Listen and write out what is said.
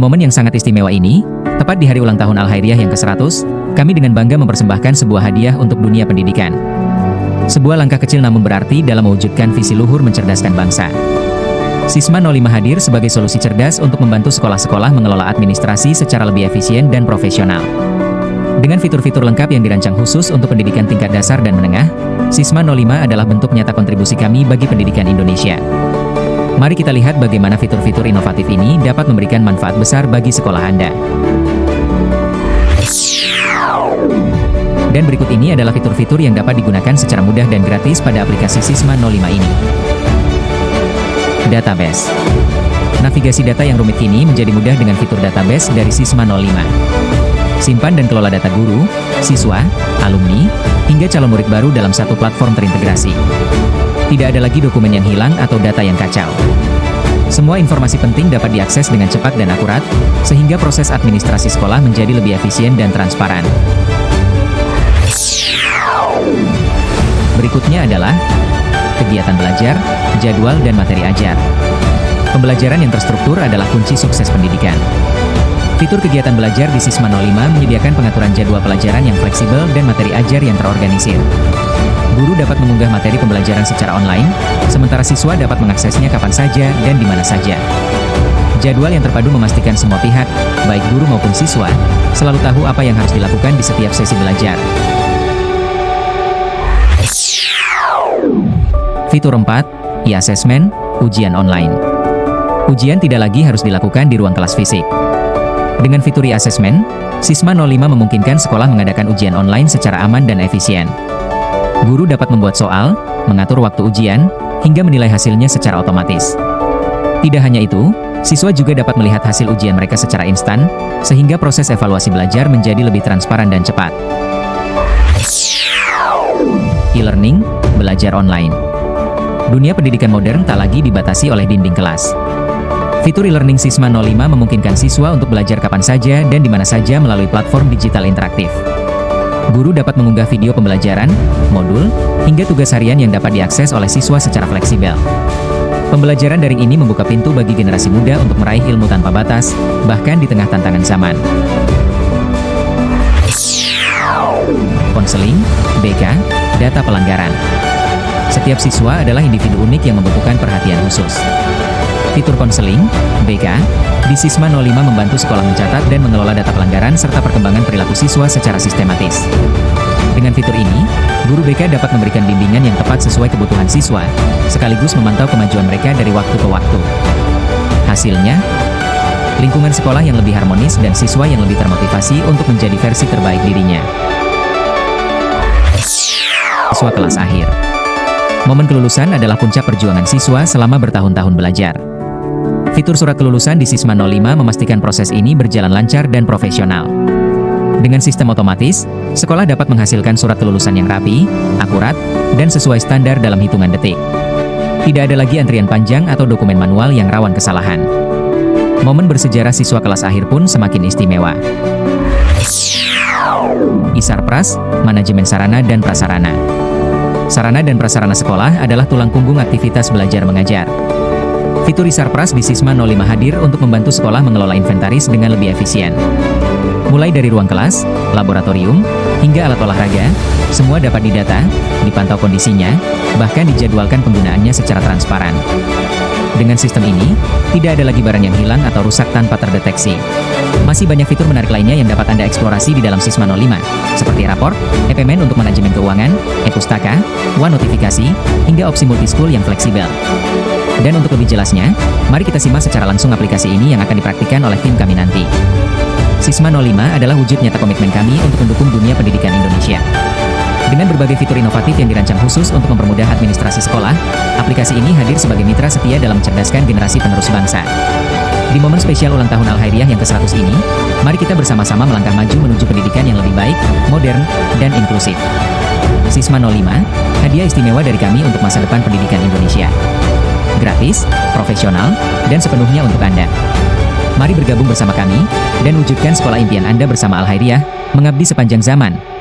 momen yang sangat istimewa ini, tepat di hari ulang tahun Al-Khairiyah yang ke-100, kami dengan bangga mempersembahkan sebuah hadiah untuk dunia pendidikan. Sebuah langkah kecil namun berarti dalam mewujudkan visi luhur mencerdaskan bangsa. Sisma 05 hadir sebagai solusi cerdas untuk membantu sekolah-sekolah mengelola administrasi secara lebih efisien dan profesional. Dengan fitur-fitur lengkap yang dirancang khusus untuk pendidikan tingkat dasar dan menengah, Sisma 05 adalah bentuk nyata kontribusi kami bagi pendidikan Indonesia. Mari kita lihat bagaimana fitur-fitur inovatif ini dapat memberikan manfaat besar bagi sekolah Anda. Dan berikut ini adalah fitur-fitur yang dapat digunakan secara mudah dan gratis pada aplikasi Sisma 05 ini. Database. Navigasi data yang rumit kini menjadi mudah dengan fitur database dari Sisma 05. Simpan dan kelola data guru, siswa, alumni, hingga calon murid baru dalam satu platform terintegrasi. Tidak ada lagi dokumen yang hilang atau data yang kacau. Semua informasi penting dapat diakses dengan cepat dan akurat, sehingga proses administrasi sekolah menjadi lebih efisien dan transparan. Berikutnya adalah kegiatan belajar, jadwal dan materi ajar. Pembelajaran yang terstruktur adalah kunci sukses pendidikan. Fitur kegiatan belajar di Sisma 05 menyediakan pengaturan jadwal pelajaran yang fleksibel dan materi ajar yang terorganisir. Guru dapat mengunggah materi pembelajaran secara online, sementara siswa dapat mengaksesnya kapan saja dan di mana saja. Jadwal yang terpadu memastikan semua pihak, baik guru maupun siswa, selalu tahu apa yang harus dilakukan di setiap sesi belajar. Fitur 4, e-assessment, ujian online. Ujian tidak lagi harus dilakukan di ruang kelas fisik. Dengan fitur e-assessment, Sisma 05 memungkinkan sekolah mengadakan ujian online secara aman dan efisien. Guru dapat membuat soal, mengatur waktu ujian, hingga menilai hasilnya secara otomatis. Tidak hanya itu, siswa juga dapat melihat hasil ujian mereka secara instan, sehingga proses evaluasi belajar menjadi lebih transparan dan cepat. E-learning, belajar online. Dunia pendidikan modern tak lagi dibatasi oleh dinding kelas. Fitur e-learning Sisma 05 memungkinkan siswa untuk belajar kapan saja dan di mana saja melalui platform digital interaktif. Guru dapat mengunggah video pembelajaran, modul, hingga tugas harian yang dapat diakses oleh siswa secara fleksibel. Pembelajaran daring ini membuka pintu bagi generasi muda untuk meraih ilmu tanpa batas, bahkan di tengah tantangan zaman. Konseling, BK, data pelanggaran. Setiap siswa adalah individu unik yang membutuhkan perhatian khusus. Fitur konseling, BK, di Sisma 05 membantu sekolah mencatat dan mengelola data pelanggaran serta perkembangan perilaku siswa secara sistematis. Dengan fitur ini, guru BK dapat memberikan bimbingan yang tepat sesuai kebutuhan siswa, sekaligus memantau kemajuan mereka dari waktu ke waktu. Hasilnya, lingkungan sekolah yang lebih harmonis dan siswa yang lebih termotivasi untuk menjadi versi terbaik dirinya. Siswa kelas akhir. Momen kelulusan adalah puncak perjuangan siswa selama bertahun-tahun belajar. Fitur surat kelulusan di Sisma 05 memastikan proses ini berjalan lancar dan profesional. Dengan sistem otomatis, sekolah dapat menghasilkan surat kelulusan yang rapi, akurat, dan sesuai standar dalam hitungan detik. Tidak ada lagi antrian panjang atau dokumen manual yang rawan kesalahan. Momen bersejarah siswa kelas akhir pun semakin istimewa. ISARPRAS, Manajemen Sarana dan Prasarana. Sarana dan prasarana sekolah adalah tulang punggung aktivitas belajar mengajar. Fitur ISARPRAS di Sisma 05 hadir untuk membantu sekolah mengelola inventaris dengan lebih efisien. Mulai dari ruang kelas, laboratorium, hingga alat olahraga, semua dapat didata, dipantau kondisinya, bahkan dijadwalkan penggunaannya secara transparan. Dengan sistem ini, tidak ada lagi barang yang hilang atau rusak tanpa terdeteksi. Masih banyak fitur menarik lainnya yang dapat Anda eksplorasi di dalam Sisma 05, seperti rapor, EPMN untuk manajemen keuangan, e-pustaka, One notifikasi, hingga opsi multi-school yang fleksibel. Dan untuk lebih jelasnya, mari kita simak secara langsung aplikasi ini yang akan dipraktikkan oleh tim kami nanti. Sisma 05 adalah wujud nyata komitmen kami untuk mendukung dunia pendidikan Indonesia. Dengan berbagai fitur inovatif yang dirancang khusus untuk mempermudah administrasi sekolah, aplikasi ini hadir sebagai mitra setia dalam mencerdaskan generasi penerus bangsa. Di momen spesial ulang tahun Al-Khairiyah yang ke-100 ini, mari kita bersama-sama melangkah maju menuju pendidikan yang lebih baik, modern, dan inklusif. Sisma 05, hadiah istimewa dari kami untuk masa depan pendidikan Indonesia. Gratis, profesional, dan sepenuhnya untuk Anda. Mari bergabung bersama kami, dan wujudkan sekolah impian Anda bersama Al-Khairiyah, mengabdi sepanjang zaman.